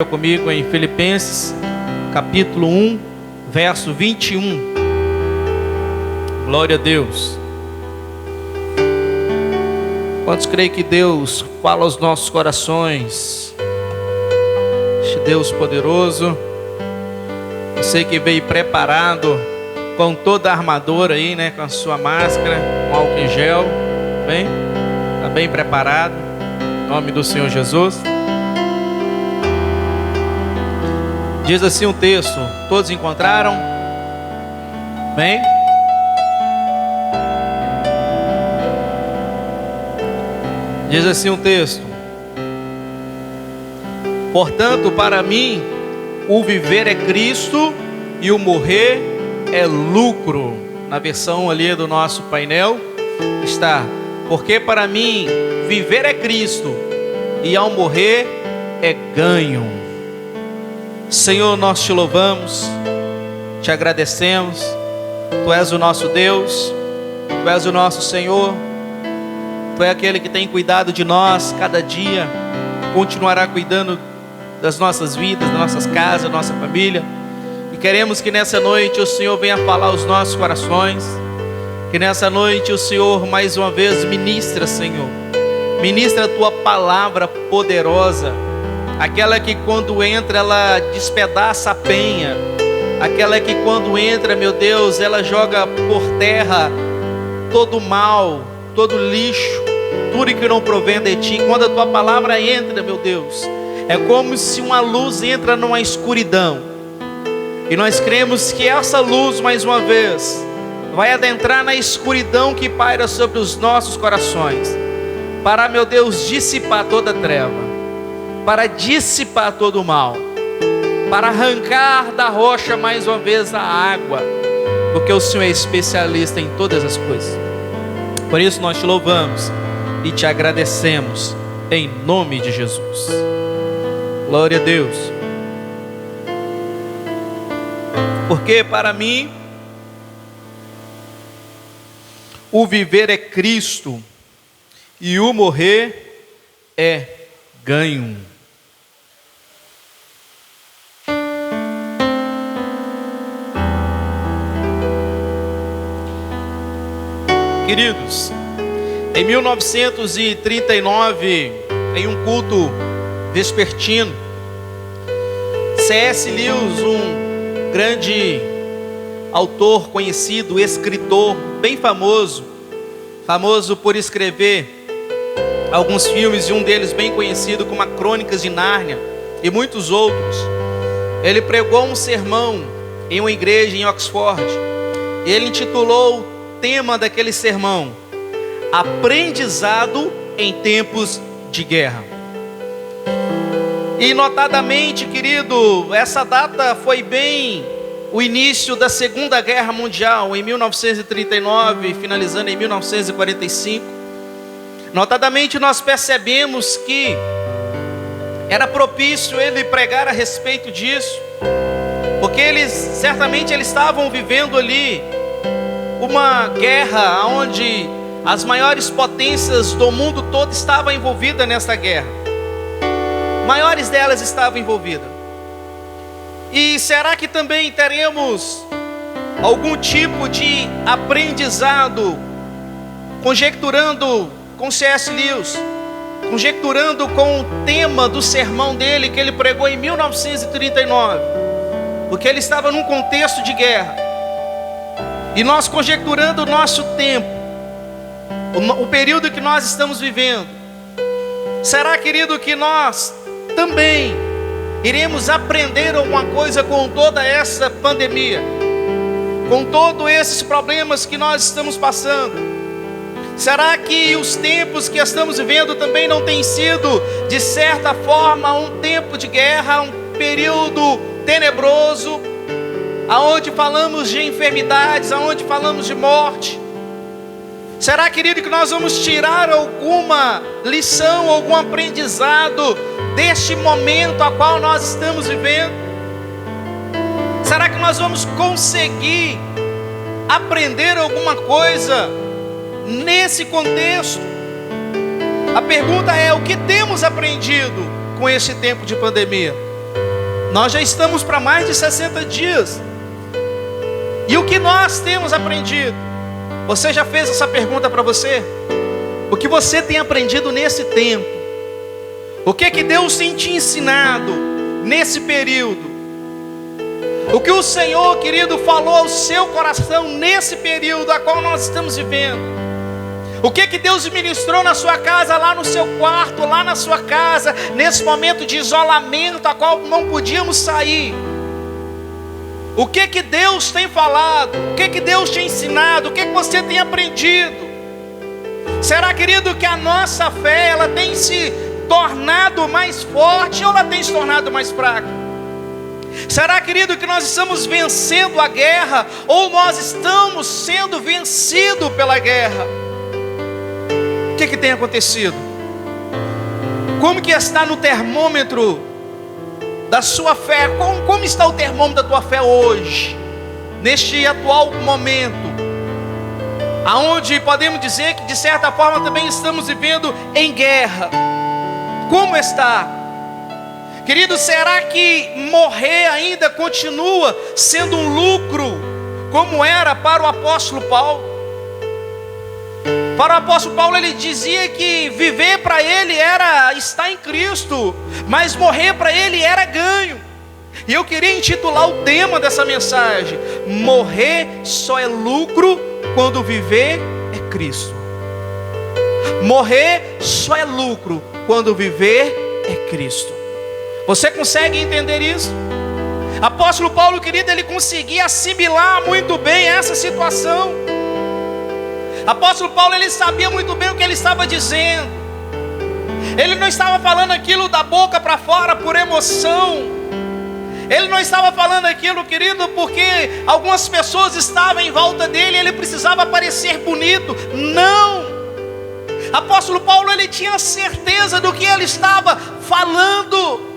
Comigo em Filipenses, capítulo 1, verso 21. Glória a Deus. Quantos creem que Deus fala aos nossos corações? Este Deus poderoso. Você que veio preparado com toda a armadura aí, né? Com a sua máscara, com álcool em gel. Bem? Está bem preparado? Em nome do Senhor Jesus. Diz assim um texto, todos encontraram? Bem? Diz assim um texto: portanto, para mim, o viver é Cristo e o morrer é lucro. Na versão ali do nosso painel está: porque para mim, viver é Cristo e ao morrer é ganho. Senhor, nós te louvamos, te agradecemos. Tu és o nosso Deus, Tu és o nosso Senhor. Tu é aquele que tem cuidado de nós cada dia, continuará cuidando das nossas vidas, das nossas casas, da nossa família. E queremos que nessa noite o Senhor venha falar aos nossos corações, que nessa noite o Senhor mais uma vez ministra, Senhor, ministra a Tua palavra poderosa, aquela que quando entra ela despedaça a penha, aquela que quando entra, meu Deus, ela joga por terra todo o mal, todo o lixo, tudo que não provém de Ti. Quando a Tua palavra entra, meu Deus, é como se uma luz entra numa escuridão, e nós cremos que essa luz mais uma vez vai adentrar na escuridão que paira sobre os nossos corações, para, meu Deus, dissipar toda treva, para dissipar todo o mal, para arrancar da rocha mais uma vez a água, porque o Senhor é especialista em todas as coisas. Por isso nós te louvamos e te agradecemos em nome de Jesus. Glória a Deus. Porque para mim o viver é Cristo e o morrer é ganho. Queridos, em 1939, em um culto vespertino, C.S. Lewis, um grande autor conhecido, escritor, bem famoso por escrever alguns filmes, e um deles bem conhecido como as Crônicas de Nárnia e muitos outros. Ele pregou um sermão em uma igreja em Oxford. Ele intitulou o tema daquele sermão: aprendizado em tempos de guerra. E notadamente, querido, essa data foi bem o início da Segunda Guerra Mundial, em 1939, finalizando em 1945. Notadamente nós percebemos que era propício ele pregar a respeito disso, porque certamente eles estavam vivendo ali uma guerra onde as maiores potências do mundo todo estavam envolvidas nessa guerra. Maiores delas estavam envolvidas. E será que também teremos algum tipo de aprendizado, conjecturando com C.S. Lewis, conjecturando com o tema do sermão dele que ele pregou em 1939, porque ele estava num contexto de guerra. E nós conjecturando o nosso tempo, o período que nós estamos vivendo, será, querido, que nós também iremos aprender alguma coisa com toda essa pandemia, com todos esses problemas que nós estamos passando? Será que os tempos que estamos vivendo também não têm sido, de certa forma, um tempo de guerra, um período tenebroso, aonde falamos de enfermidades, aonde falamos de morte? Será, querido, que nós vamos tirar alguma lição, algum aprendizado deste momento a qual nós estamos vivendo? Será que nós vamos conseguir aprender alguma coisa nesse contexto? A pergunta é: o que temos aprendido com esse tempo de pandemia? Nós já estamos para mais de 60 dias. E o que nós temos aprendido? Você já fez essa pergunta para você? O que você tem aprendido nesse tempo? O que Deus tem te ensinado nesse período? O que o Senhor, querido, falou ao seu coração nesse período a qual nós estamos vivendo? O que Deus ministrou na sua casa, lá no seu quarto, lá na sua casa, nesse momento de isolamento a qual não podíamos sair? O que Deus tem falado? O que Deus tem ensinado? O que você tem aprendido? Será, querido, que a nossa fé, ela tem se tornado mais forte ou ela tem se tornado mais fraca? Será, querido, que nós estamos vencendo a guerra ou nós estamos sendo vencidos pela guerra? O que tem acontecido? Como que está no termômetro da sua fé? Como está o termômetro da tua fé hoje, neste atual momento, aonde podemos dizer que de certa forma também estamos vivendo em guerra? Como está? Querido, será que morrer ainda continua sendo um lucro, como era para o apóstolo Paulo? Para o apóstolo Paulo, ele dizia que viver para ele era estar em Cristo, mas morrer para ele era ganho. E eu queria intitular o tema dessa mensagem: morrer só é lucro quando viver é Cristo. Morrer só é lucro quando viver é Cristo. Você consegue entender isso? Apóstolo Paulo, querido, ele conseguia assimilar muito bem essa situação. Apóstolo Paulo, ele sabia muito bem o que ele estava dizendo. Ele não estava falando aquilo da boca para fora por emoção. Ele não estava falando aquilo, querido, porque algumas pessoas estavam em volta dele e ele precisava parecer bonito. Não! Apóstolo Paulo, ele tinha certeza do que ele estava falando.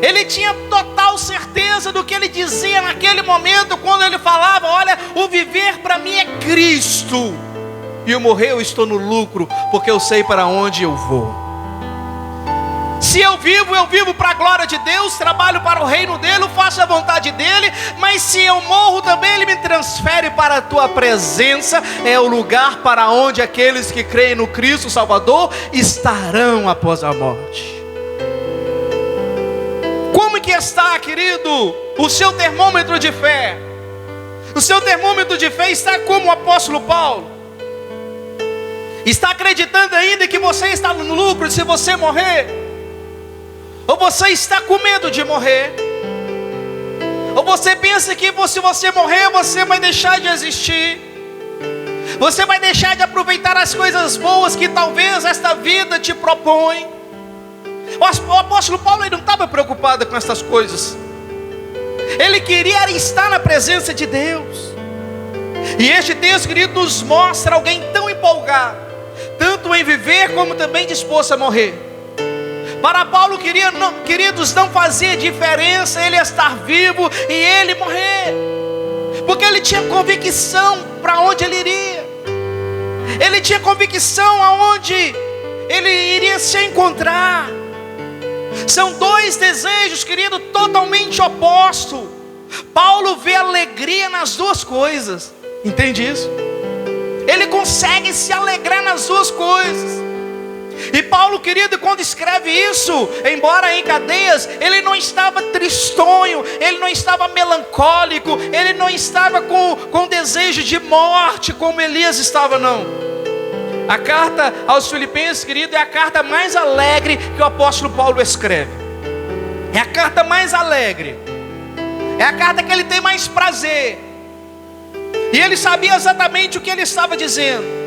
Ele tinha total certeza do que ele dizia naquele momento, quando ele falava: olha, o viver para mim é Cristo, e o morrer eu estou no lucro, porque eu sei para onde eu vou. Se eu vivo para a glória de Deus, trabalho para o reino dele, faço a vontade dele. Mas se eu morro também, ele me transfere para a tua presença. É o lugar para onde aqueles que creem no Cristo Salvador estarão após a morte. Como que está, querido, o seu termômetro de fé? O seu termômetro de fé está como o apóstolo Paulo? Está acreditando ainda que você está no lucro se você morrer? Ou você está com medo de morrer? Ou você pensa que se você morrer, você vai deixar de existir? Você vai deixar de aproveitar as coisas boas que talvez esta vida te propõe? O apóstolo Paulo, ele não estava preocupado com essas coisas. Ele queria estar na presença de Deus. E este texto, querido, nos mostra alguém tão empolgado, tanto em viver como também disposto a morrer. Para Paulo, queridos, não fazia diferença ele estar vivo e ele morrer, porque ele tinha convicção para onde ele iria. Ele tinha convicção aonde ele iria se encontrar. São dois desejos, querido, totalmente opostos. Paulo vê alegria nas duas coisas. Entende isso? Ele consegue se alegrar nas duas coisas. E Paulo, querido, quando escreve isso, embora em cadeias, ele não estava tristonho, ele não estava melancólico, ele não estava com desejo de morte como Elias estava, não. A carta aos Filipenses, querido, é a carta mais alegre que o apóstolo Paulo escreve. É a carta mais alegre. É a carta que ele tem mais prazer. E ele sabia exatamente o que ele estava dizendo.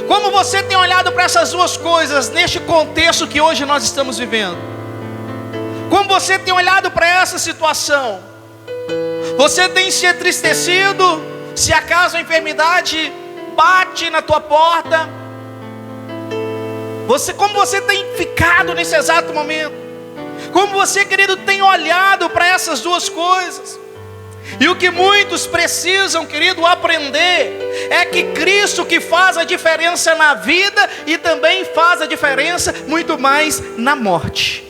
Como você tem olhado para essas duas coisas neste contexto que hoje nós estamos vivendo? Como você tem olhado para essa situação? Você tem se entristecido se acaso a enfermidade bate na tua porta? Como você tem ficado nesse exato momento? Como você, querido, tem olhado para essas duas coisas? E o que muitos precisam, querido, aprender é que Cristo que faz a diferença na vida e também faz a diferença muito mais na morte.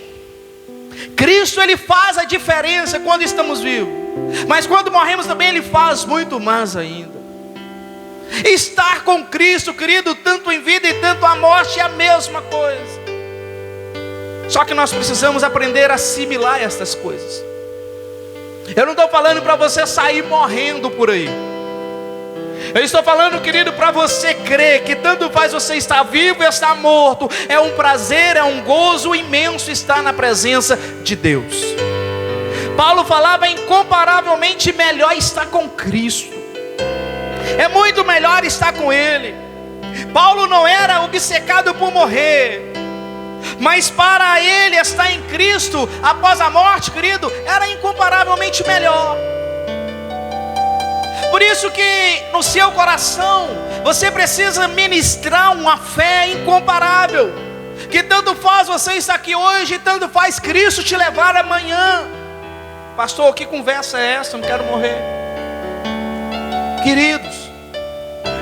Cristo, Ele faz a diferença quando estamos vivos, mas quando morremos também Ele faz muito mais ainda. Estar com Cristo, querido, tanto em vida e tanto a morte é a mesma coisa. Só que nós precisamos aprender a assimilar estas coisas. Eu não estou falando para você sair morrendo por aí. Eu estou falando, querido, para você crer que tanto faz você estar vivo e estar morto. É um prazer, é um gozo imenso estar na presença de Deus. Paulo falava incomparavelmente melhor estar com Cristo. É muito melhor estar com Ele. Paulo não era obcecado por morrer, mas para ele estar em Cristo após a morte, querido, era incomparavelmente melhor. Por isso que no seu coração você precisa ministrar uma fé incomparável, que tanto faz você estar aqui hoje, tanto faz Cristo te levar amanhã. Pastor, que conversa é essa? Eu não quero morrer. Queridos,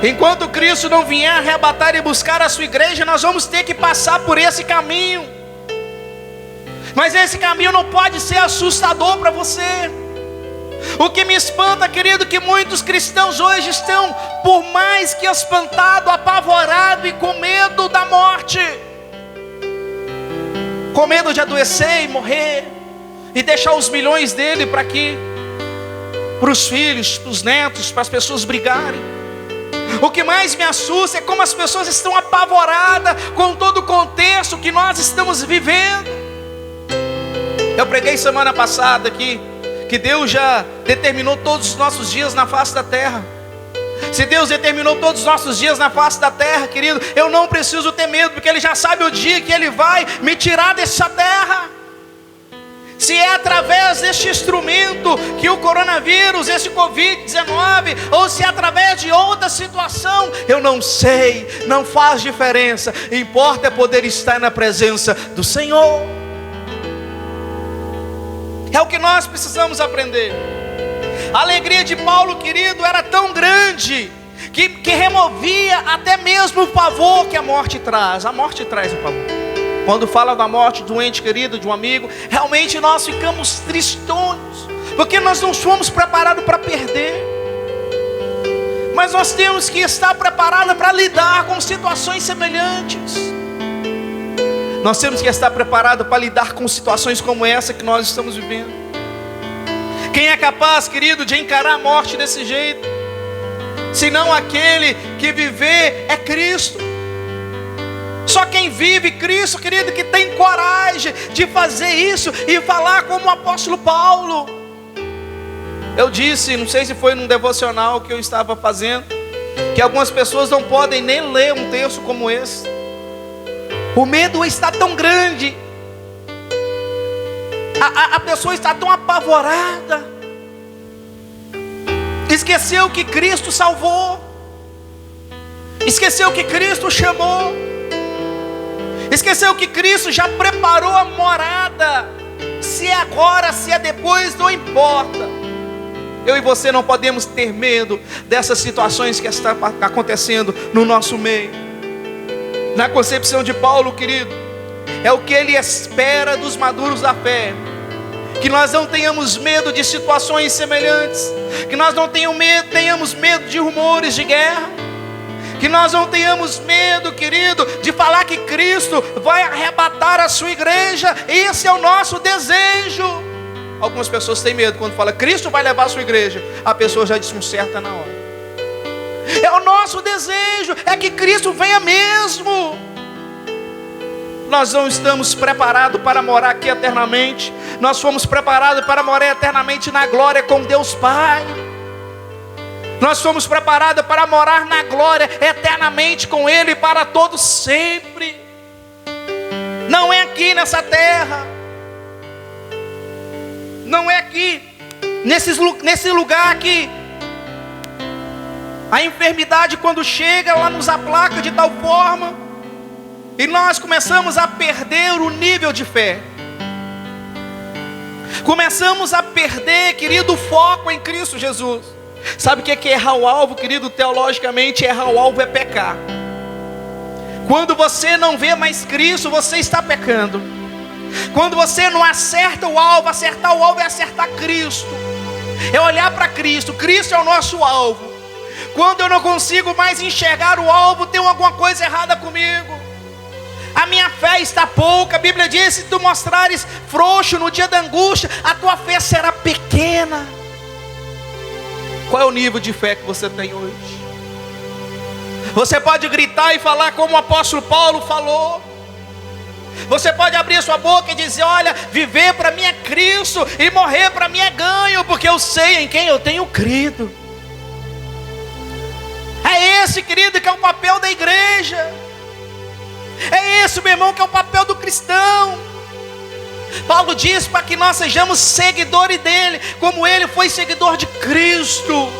enquanto Cristo não vier arrebatar e buscar a sua igreja, nós vamos ter que passar por esse caminho. Mas esse caminho não pode ser assustador para você. O que me espanta, querido, que muitos cristãos hoje estão, por mais que espantado, apavorado e com medo da morte, com medo de adoecer e morrer, e deixar os milhões dele para aqui, para os filhos, para os netos, para as pessoas brigarem. O que mais me assusta é como as pessoas estão apavoradas com todo o contexto que nós estamos vivendo. Eu preguei semana passada aqui que Deus já determinou todos os nossos dias na face da terra. Se Deus determinou todos os nossos dias na face da terra, querido, eu não preciso ter medo, porque Ele já sabe o dia que Ele vai me tirar dessa terra. Se é através deste instrumento que o coronavírus, esse Covid-19, ou se é através de outra situação, eu não sei, não faz diferença. Importa é poder estar na presença do Senhor. É o que nós precisamos aprender. A alegria de Paulo, querido, era tão grande que removia até mesmo o pavor que a morte traz. A morte traz o pavor. Quando fala da morte de um ente querido, de um amigo, realmente nós ficamos tristonhos, porque nós não fomos preparados para perder. Mas nós temos que estar preparados para lidar com situações semelhantes. Nós temos que estar preparados para lidar com situações como essa que nós estamos vivendo. Quem é capaz, querido, de encarar a morte desse jeito? Senão aquele que viver é Cristo. Só quem vive Cristo, querido, que tem coragem de fazer isso e falar como o apóstolo Paulo. Eu disse, não sei se foi num devocional que eu estava fazendo, que algumas pessoas não podem nem ler um texto como esse. O medo está tão grande, a pessoa está tão apavorada, esqueceu que Cristo salvou, esqueceu que Cristo chamou, esqueceu que Cristo já preparou a morada. Se é agora, se é depois, não importa. Eu e você não podemos ter medo dessas situações que estão acontecendo no nosso meio. Na concepção de Paulo, querido, é o que ele espera dos maduros da fé. Que nós não tenhamos medo de situações semelhantes, que nós não tenhamos medo de rumores de guerra, que nós não tenhamos medo, querido, de falar que Cristo vai arrebatar a sua igreja. Esse é o nosso desejo. Algumas pessoas têm medo quando fala Cristo vai levar a sua igreja, a pessoa já desconcerta na hora. É o nosso desejo, é que Cristo venha mesmo. Nós não estamos preparados para morar aqui eternamente. Nós fomos preparados para morar eternamente na glória com Deus Pai. Nós fomos preparados para morar na glória eternamente com Ele para todos sempre. Não é aqui nessa terra, não é aqui nesse lugar que a enfermidade, quando chega, ela nos aplaca de tal forma e nós começamos a perder o nível de fé. Começamos a perder, querido, o foco em Cristo Jesus. Sabe o que é errar o alvo, querido? Teologicamente, errar o alvo é pecar. Quando você não vê mais Cristo, você está pecando. Quando você não acerta o alvo, acertar o alvo é acertar Cristo, é olhar para Cristo. Cristo é o nosso alvo. Quando eu não consigo mais enxergar o alvo, tem alguma coisa errada comigo. A minha fé está pouca. A Bíblia diz: se tu mostrares frouxo no dia da angústia, a tua fé será pequena. Qual é o nível de fé que você tem hoje? Você pode gritar e falar como o apóstolo Paulo falou. Você pode abrir sua boca e dizer: olha, viver para mim é Cristo e morrer para mim é ganho, porque eu sei em quem eu tenho crido. É esse, querido, que é o papel da igreja. É esse, meu irmão, que é o papel do cristão. Paulo diz para que nós sejamos seguidores dele, como ele foi seguidor de Cristo.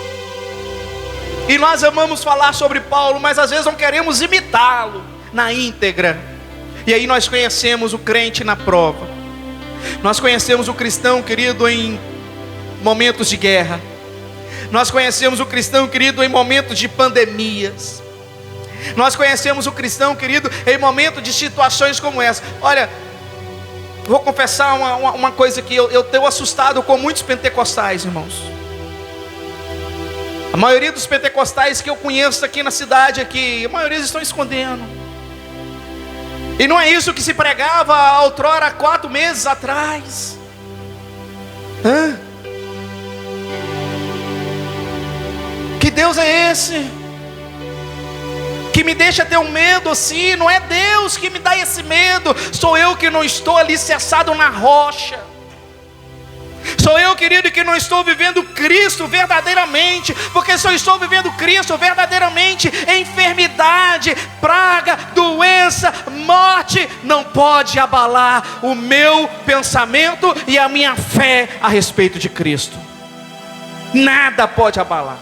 E nós amamos falar sobre Paulo, mas às vezes não queremos imitá-lo na íntegra. E aí nós conhecemos o crente na prova. Nós conhecemos o cristão, querido, em momentos de guerra. Nós conhecemos o cristão, querido, em momentos de pandemias. Nós conhecemos o cristão, querido, em momentos de situações como essa. Olha, vou confessar uma coisa que eu tenho assustado com muitos pentecostais, irmãos. A maioria dos pentecostais que eu conheço aqui na cidade, a maioria estão escondendo. E não é isso que se pregava outrora, 4 meses atrás. Que Deus é esse? Que me deixa ter um medo assim? Não é Deus que me dá esse medo. Sou eu que não estou alicerçado na rocha. Sou eu, querido, que não estou vivendo Cristo verdadeiramente. Porque se eu estou vivendo Cristo verdadeiramente, enfermidade, praga, doença, morte não pode abalar o meu pensamento e a minha fé a respeito de Cristo. Nada pode abalar.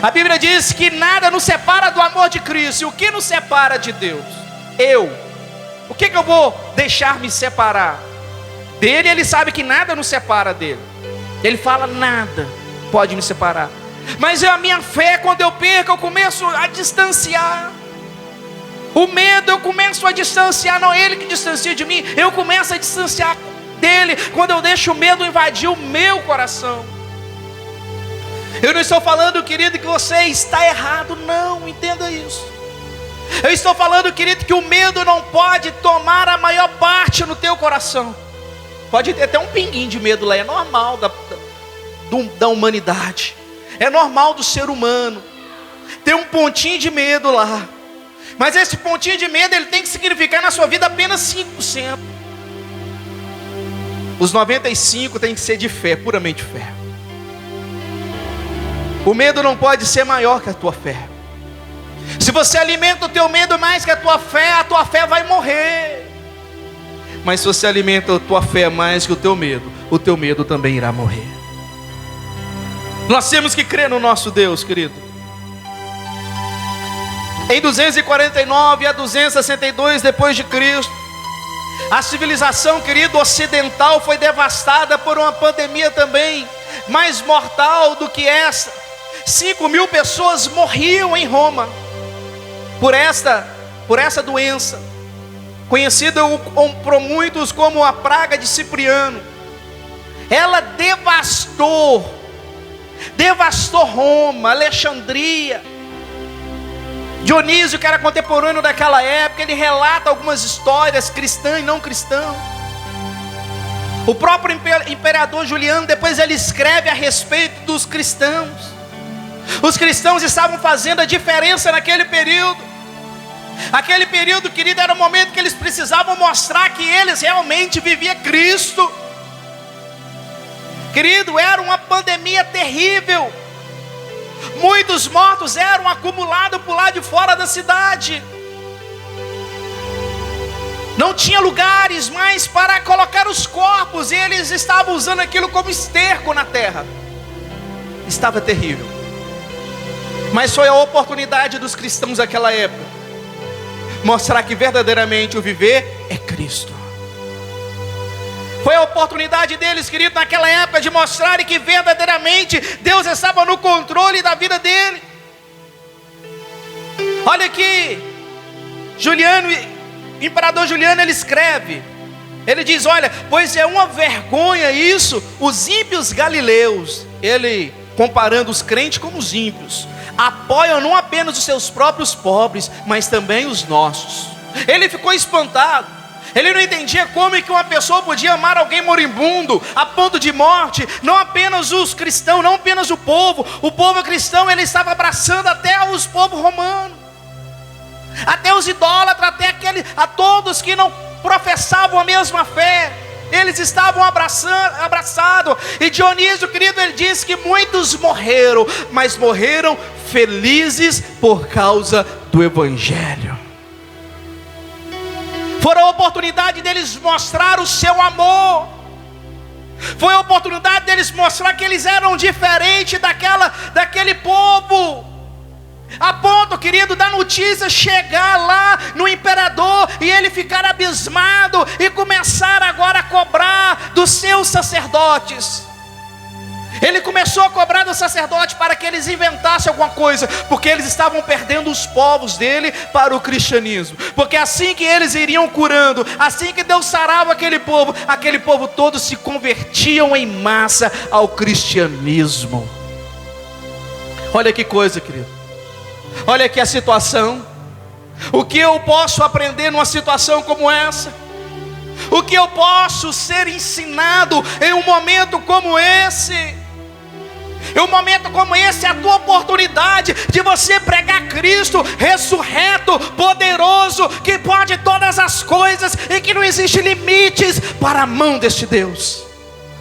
A Bíblia diz que nada nos separa do amor de Cristo. E o que nos separa de Deus? O que eu vou deixar me separar dele? Ele sabe que nada nos separa dele. Ele fala: nada pode me separar. Mas a minha fé, quando eu perco, eu começo a distanciar. O medo, eu começo a distanciar. Não é ele que distancia de mim, eu começo a distanciar dele. Quando eu deixo o medo invadir o meu coração. Eu não estou falando, querido, que você está errado. Não, entenda isso. Eu estou falando, querido, que o medo não pode tomar a maior parte no teu coração. Pode ter até um pinguinho de medo lá. É normal da humanidade. É normal do ser humano ter um pontinho de medo lá. Mas esse pontinho de medo, ele tem que significar na sua vida apenas 5%. Os 95% tem que ser de fé, puramente fé. O medo não pode ser maior que a tua fé. Se você alimenta o teu medo mais que a tua fé vai morrer. Mas se você alimenta a tua fé mais que o teu medo também irá morrer. Nós temos que crer no nosso Deus, querido. Em 249 a 262 depois de Cristo, a civilização, querido, ocidental foi devastada por uma pandemia também mais mortal do que essa. 5.000 pessoas morriam em Roma por essa doença, conhecida por muitos como a praga de Cipriano. Ela devastou Roma, Alexandria. Dionísio, que era contemporâneo daquela época, ele relata algumas histórias cristãs e não cristãs. O próprio imperador Juliano, depois ele escreve a respeito dos cristãos. Os cristãos estavam fazendo a diferença naquele período. Aquele período, querido, era o momento que eles precisavam mostrar que eles realmente viviam Cristo. Querido, era uma pandemia terrível. Muitos mortos eram acumulados por lá de fora da cidade. Não tinha lugares mais para colocar os corpos, e eles estavam usando aquilo como esterco na terra. Estava terrível. Mas foi a oportunidade dos cristãos daquela época mostrar que verdadeiramente o viver é Cristo. Foi a oportunidade deles, querido, naquela época, de mostrarem que verdadeiramente Deus estava no controle da vida dele. Olha aqui, imperador Juliano, ele escreve Ele diz: olha, pois é uma vergonha isso, os ímpios galileus, ele comparando os crentes com os ímpios, apoiam não apenas os seus próprios pobres, mas também os nossos. Ele ficou espantado. Ele não entendia como é que uma pessoa podia amar alguém moribundo a ponto de morte. Não apenas os cristãos, não apenas o povo cristão, ele estava abraçando até os povos romanos, até os idólatras, a todos que não professavam a mesma fé. Eles estavam abraçados. E Dionísio, querido, ele diz que muitos morreram, mas morreram felizes por causa do Evangelho. Foi a oportunidade deles mostrar o seu amor. Foi a oportunidade deles mostrar que eles eram diferentes daquele povo. A ponto, querido, da notícia chegar lá no imperador e ele ficar abismado e começar agora a cobrar dos seus sacerdotes. Ele começou a cobrar dos sacerdotes para que eles inventassem alguma coisa, porque eles estavam perdendo os povos dele para o cristianismo. Porque assim que eles iriam curando, assim que Deus sarava aquele povo todo se convertiam em massa ao cristianismo. Olha que coisa, querido. Olha aqui a situação. O que eu posso aprender numa situação como essa? O que eu posso ser ensinado em um momento como esse? Em um momento como esse é a tua oportunidade de você pregar Cristo ressurreto, poderoso, que pode todas as coisas e que não existe limites para a mão deste Deus.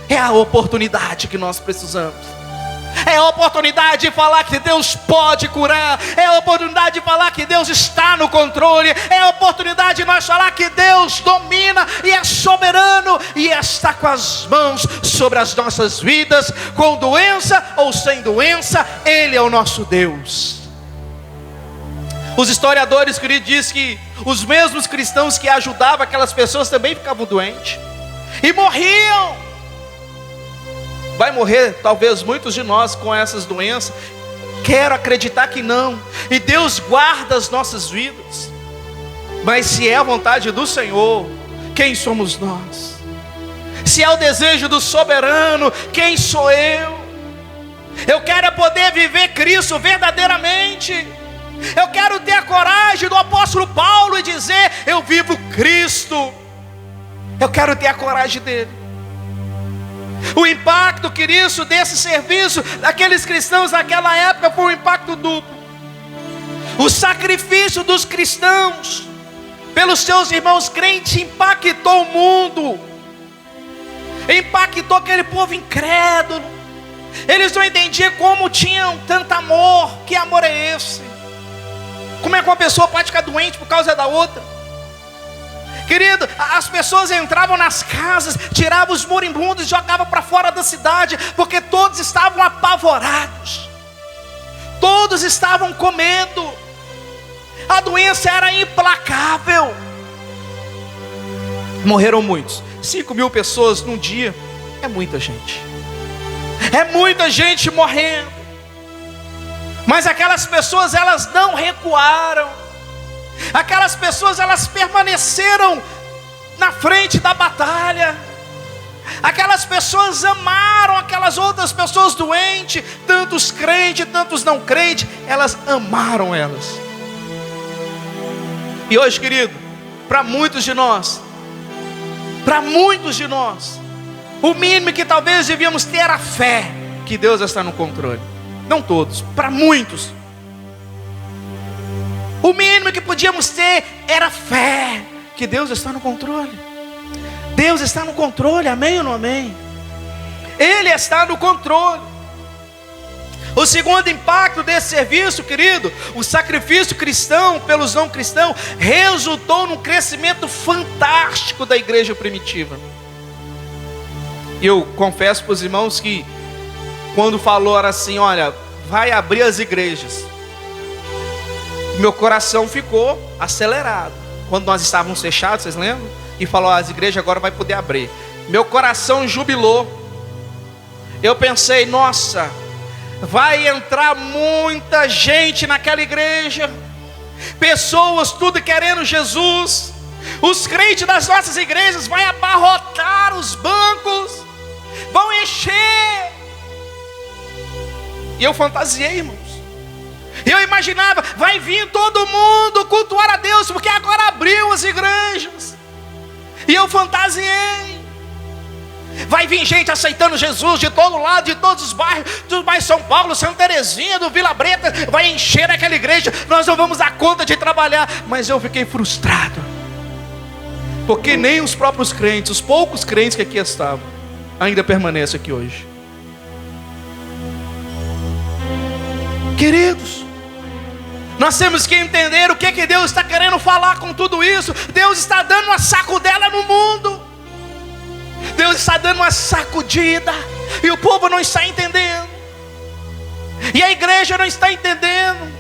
É a oportunidade que nós precisamos. É a oportunidade de falar que Deus pode curar. É a oportunidade de falar que Deus está no controle. É a oportunidade de nós falar que Deus domina e é soberano e está com as mãos sobre as nossas vidas, com doença ou sem doença, Ele é o nosso Deus. Os historiadores, queridos, dizem que os mesmos cristãos que ajudavam aquelas pessoas também ficavam doentes e morriam. Vai morrer talvez muitos de nós com essas doenças. Quero acreditar que não. E Deus guarda as nossas vidas. Mas se é a vontade do Senhor, quem somos nós? Se é o desejo do soberano, quem sou eu? Eu quero poder viver Cristo verdadeiramente. Eu quero ter a coragem do apóstolo Paulo e dizer: eu vivo Cristo. Eu quero ter a coragem dele. O impacto, querido, desse serviço daqueles cristãos naquela época foi um impacto duplo. O sacrifício dos cristãos pelos seus irmãos crentes impactou o mundo, impactou aquele povo incrédulo. Eles não entendiam como tinham tanto amor. Que amor é esse? Como é que uma pessoa pode ficar doente por causa da outra? Querido, as pessoas entravam nas casas, tiravam os moribundos e jogavam para fora da cidade, porque todos estavam apavorados, todos estavam com medo. A doença era implacável. Morreram muitos. 5.000 pessoas num dia é muita gente. É muita gente morrendo. Mas aquelas pessoas, elas não recuaram. Aquelas pessoas, elas permaneceram na frente da batalha. Aquelas pessoas amaram aquelas outras pessoas doentes, tantos crentes, tantos não crentes, elas amaram elas. E hoje, querido, para muitos de nós, o mínimo que talvez devíamos ter era a fé que Deus está no controle. Não todos, para muitos. O mínimo que podíamos ter era fé que Deus está no controle. Deus está no controle, amém ou não amém? Ele está no controle. O segundo impacto desse serviço, querido, o sacrifício cristão pelos não cristãos, resultou num crescimento fantástico da igreja primitiva. E eu confesso para os irmãos que quando falou assim, olha, vai abrir as igrejas, meu coração ficou acelerado. Quando nós estávamos fechados, vocês lembram? E falou, as igrejas agora vai poder abrir. Meu coração jubilou. Eu pensei, nossa, vai entrar muita gente naquela igreja. Pessoas tudo querendo Jesus. Os crentes das nossas igrejas vão abarrotar os bancos, vão encher. E eu fantasiei, irmãos. Eu imaginava, vai vir todo mundo cultuar a Deus, porque agora abriu as igrejas. E eu fantasiei. Vai vir gente aceitando Jesus de todo lado, de todos os bairros, do bairro São Paulo, Santa Terezinha, do Vila Preta. Vai encher aquela igreja, nós não vamos dar conta de trabalhar. Mas eu fiquei frustrado, porque nem os próprios crentes, os poucos crentes que aqui estavam, ainda permanecem aqui hoje. Queridos, nós temos que entender o que Deus está querendo falar com tudo isso. Deus está dando uma sacudela no mundo. Deus está dando uma sacudida, e o povo não está entendendo, e a igreja não está entendendo.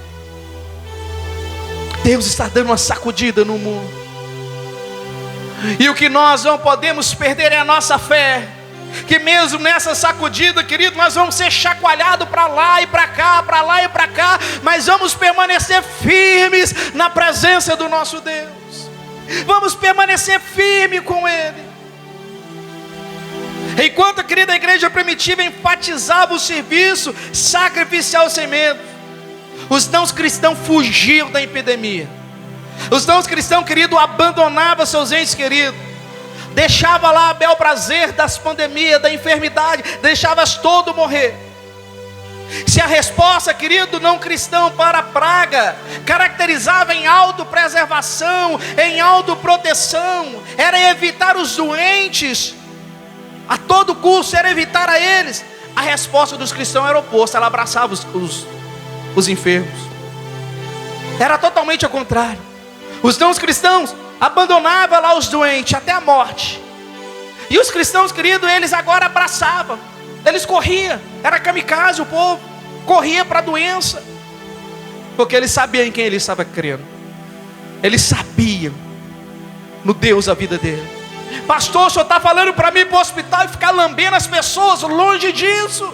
Deus está dando uma sacudida no mundo, e o que nós não podemos perder é a nossa fé. Que mesmo nessa sacudida, querido, nós vamos ser chacoalhados para lá e para cá, para lá e para cá, mas vamos permanecer firmes na presença do nosso Deus. Vamos permanecer firmes com Ele. Enquanto, querida, a igreja primitiva enfatizava o serviço sacrificial sem medo, os não cristãos fugiam da epidemia. Os não cristãos, querido, abandonavam seus entes queridos, deixava lá a bel prazer das pandemias, da enfermidade, deixava todo morrer. Se a resposta, querido, não cristão para a praga caracterizava em autopreservação, em autoproteção, era evitar os doentes a todo custo, era evitar a eles, a resposta dos cristãos era oposta. Ela abraçava os enfermos. Era totalmente ao contrário. Os não cristãos abandonavam lá os doentes até a morte, e os cristãos, queridos, eles agora abraçavam. Eles corriam, era kamikaze, o povo corria para a doença, porque eles sabiam em quem ele estava crendo. Eles sabiam no Deus da vida dele. Pastor, o senhor está falando para mim ir para o hospital e ficar lambendo as pessoas? Longe disso.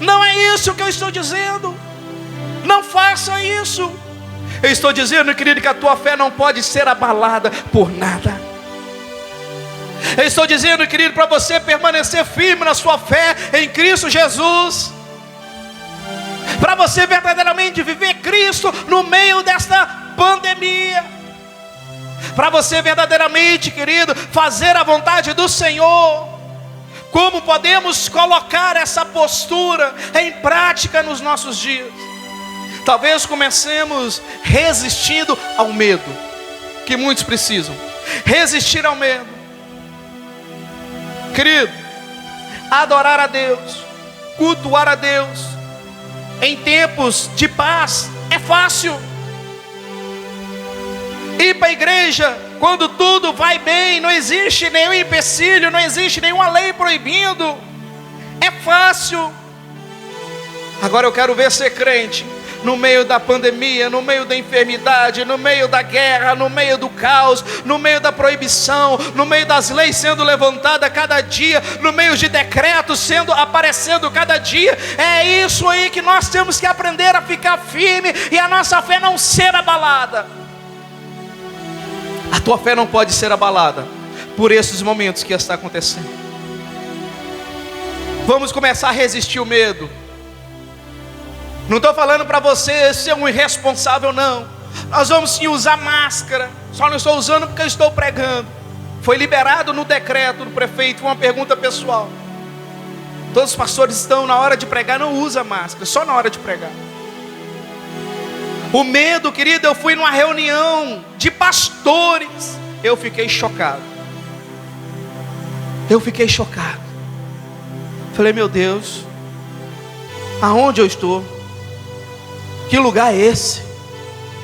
Não é isso que eu estou dizendo. Não faça isso. Eu estou dizendo, querido, que a tua fé não pode ser abalada por nada. Eu estou dizendo, querido, para você permanecer firme na sua fé em Cristo Jesus, para você verdadeiramente viver Cristo no meio desta pandemia, para você verdadeiramente, querido, fazer a vontade do Senhor. Como podemos colocar essa postura em prática nos nossos dias? Talvez comecemos resistindo ao medo, que muitos precisam resistir ao medo. Querido, adorar a Deus, cultuar a Deus em tempos de paz é fácil. Ir para a igreja quando tudo vai bem, não existe nenhum empecilho, não existe nenhuma lei proibindo, é fácil. Agora eu quero ver ser crente no meio da pandemia, no meio da enfermidade, no meio da guerra, no meio do caos, no meio da proibição, no meio das leis sendo levantadas cada dia, no meio de decretos aparecendo cada dia. É isso aí que nós temos que aprender a ficar firme e a nossa fé não ser abalada. A tua fé não pode ser abalada por esses momentos que está acontecendo. Vamos começar a resistir o medo. Não estou falando para você ser um irresponsável, não. Nós vamos sim usar máscara. Só não estou usando porque eu estou pregando. Foi liberado no decreto do prefeito uma pergunta pessoal. Todos os pastores estão na hora de pregar, não usa máscara, só na hora de pregar. O medo, querido, eu fui numa reunião de pastores. Eu fiquei chocado. Eu fiquei chocado. Falei, meu Deus, aonde eu estou? Que lugar é esse?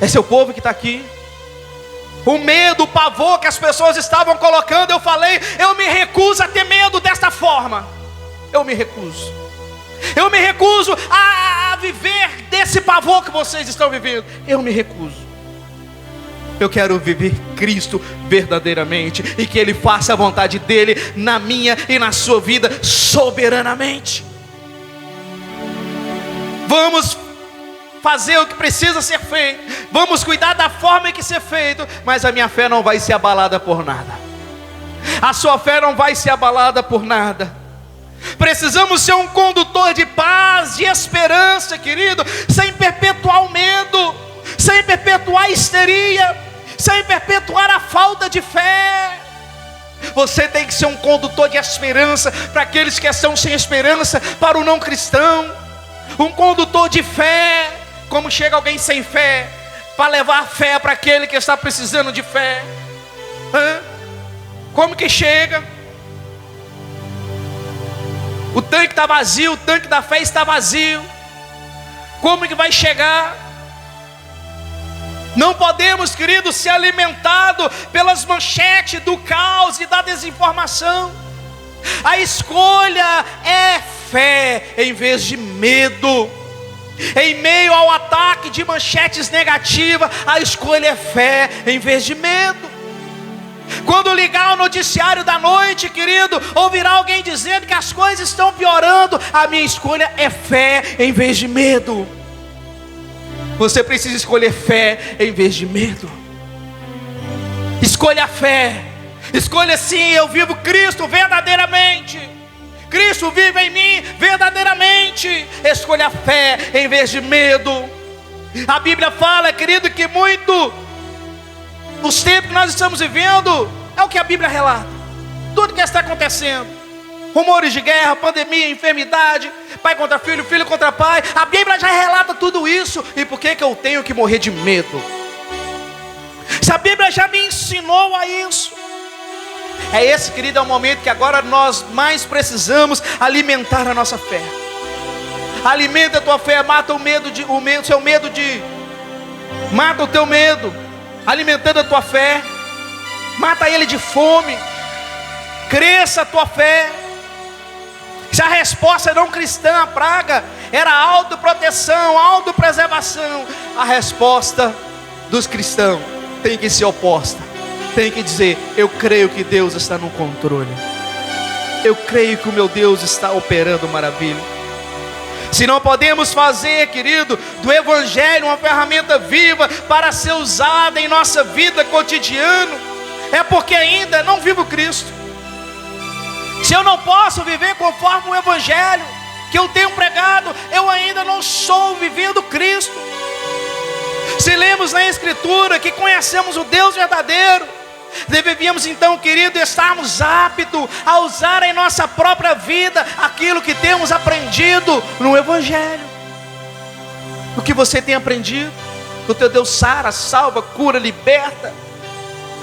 É seu povo que está aqui? O medo, o pavor que as pessoas estavam colocando, eu falei, eu me recuso a ter medo desta forma. Eu me recuso. Eu me recuso a viver desse pavor que vocês estão vivendo. Eu me recuso. Eu quero viver Cristo verdadeiramente, e que Ele faça a vontade dEle na minha e na sua vida soberanamente. Vamos fazer o que precisa ser feito, vamos cuidar da forma em que ser feito, mas a minha fé não vai ser abalada por nada. A sua fé não vai ser abalada por nada. Precisamos ser um condutor de paz, de esperança, querido, sem perpetuar o medo, sem perpetuar a histeria, sem perpetuar a falta de fé. Você tem que ser um condutor de esperança para aqueles que estão sem esperança, para o não cristão. Um condutor de fé, como chega alguém sem fé, para levar fé para aquele que está precisando de fé. Como que chega? O tanque está vazio, o tanque da fé está vazio. Como que vai chegar? Não podemos, queridos, ser alimentados pelas manchetes do caos e da desinformação. A escolha é fé em vez de medo. Em meio ao ataque de manchetes negativas, a escolha é fé em vez de medo. Quando ligar o noticiário da noite, querido, ouvirá alguém dizendo que as coisas estão piorando, a minha escolha é fé em vez de medo. Você precisa escolher fé em vez de medo. Escolha a fé. Escolha sim, eu vivo Cristo verdadeiramente. Cristo vive em mim verdadeiramente. Escolha a fé em vez de medo. A Bíblia fala, querido, que muito nos tempos que nós estamos vivendo, é o que a Bíblia relata. Tudo que está acontecendo, rumores de guerra, pandemia, enfermidade, pai contra filho, filho contra pai, a Bíblia já relata tudo isso. E por que eu tenho que morrer de medo? Se a Bíblia já me ensinou a isso. É esse, querido, é o momento que agora nós mais precisamos alimentar a nossa fé. Alimenta a tua fé, mata mata o teu medo, alimentando a tua fé, mata ele de fome, cresça a tua fé. Se a resposta não cristã à praga era autoproteção, autopreservação, a resposta dos cristãos tem que ser oposta. Tem que dizer, eu creio que Deus está no controle, eu creio que o meu Deus está operando maravilha. Se não podemos fazer, querido, do Evangelho uma ferramenta viva para ser usada em nossa vida cotidiana, é porque ainda não vivo Cristo. Se eu não posso viver conforme o Evangelho que eu tenho pregado, eu ainda não estou vivendo Cristo. Se lemos na Escritura que conhecemos o Deus verdadeiro, deveríamos então, querido, estarmos aptos a usar em nossa própria vida aquilo que temos aprendido no Evangelho. O que você tem aprendido? Que o teu Deus sara, salva, cura, liberta,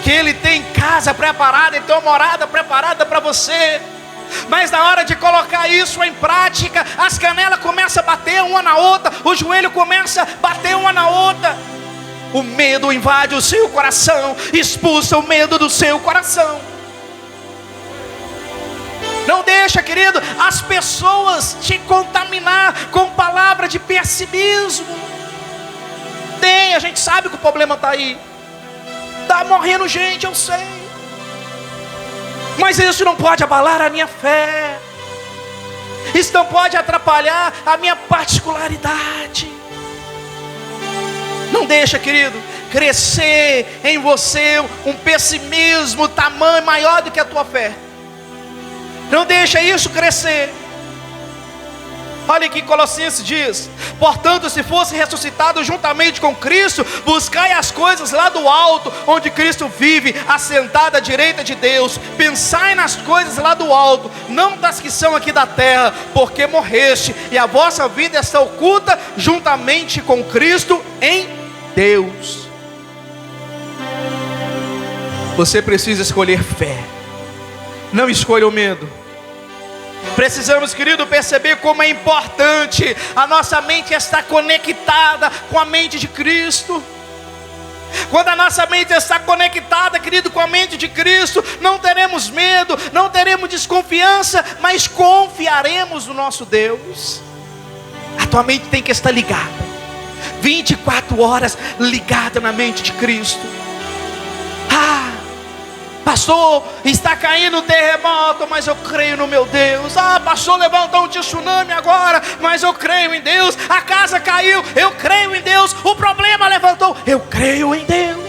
que Ele tem casa preparada, então morada preparada para você. Mas na hora de colocar isso em prática, as canelas começam a bater uma na outra, o joelho começa a bater uma na outra. O medo invade o seu coração, expulsa o medo do seu coração. Não deixa, querido, as pessoas te contaminar com palavra de pessimismo. A gente sabe que o problema está aí, está morrendo gente, eu sei, mas isso não pode abalar a minha fé. Isso não pode atrapalhar a minha particularidade. Não deixa, querido, crescer em você um pessimismo tamanho maior do que a tua fé. Não deixa isso crescer. Olha aqui, Colossenses diz: portanto, se fosse ressuscitado juntamente com Cristo, buscai as coisas lá do alto, onde Cristo vive, assentado à direita de Deus. Pensai nas coisas lá do alto, não das que são aqui da terra, porque morreste, e a vossa vida está oculta juntamente com Cristo em Deus. Você precisa escolher fé, não escolha o medo. Precisamos, querido, perceber como é importante a nossa mente estar conectada com a mente de Cristo. Quando a nossa mente está conectada, querido, com a mente de Cristo, não teremos medo, não teremos desconfiança, mas confiaremos no nosso Deus. A tua mente tem que estar ligada, 24 horas ligada na mente de Cristo. Pastor, está caindo um terremoto, mas eu creio no meu Deus. Ah, pastor, levantou um tsunami agora, mas eu creio em Deus. A casa caiu, eu creio em Deus. O problema levantou, eu creio em Deus.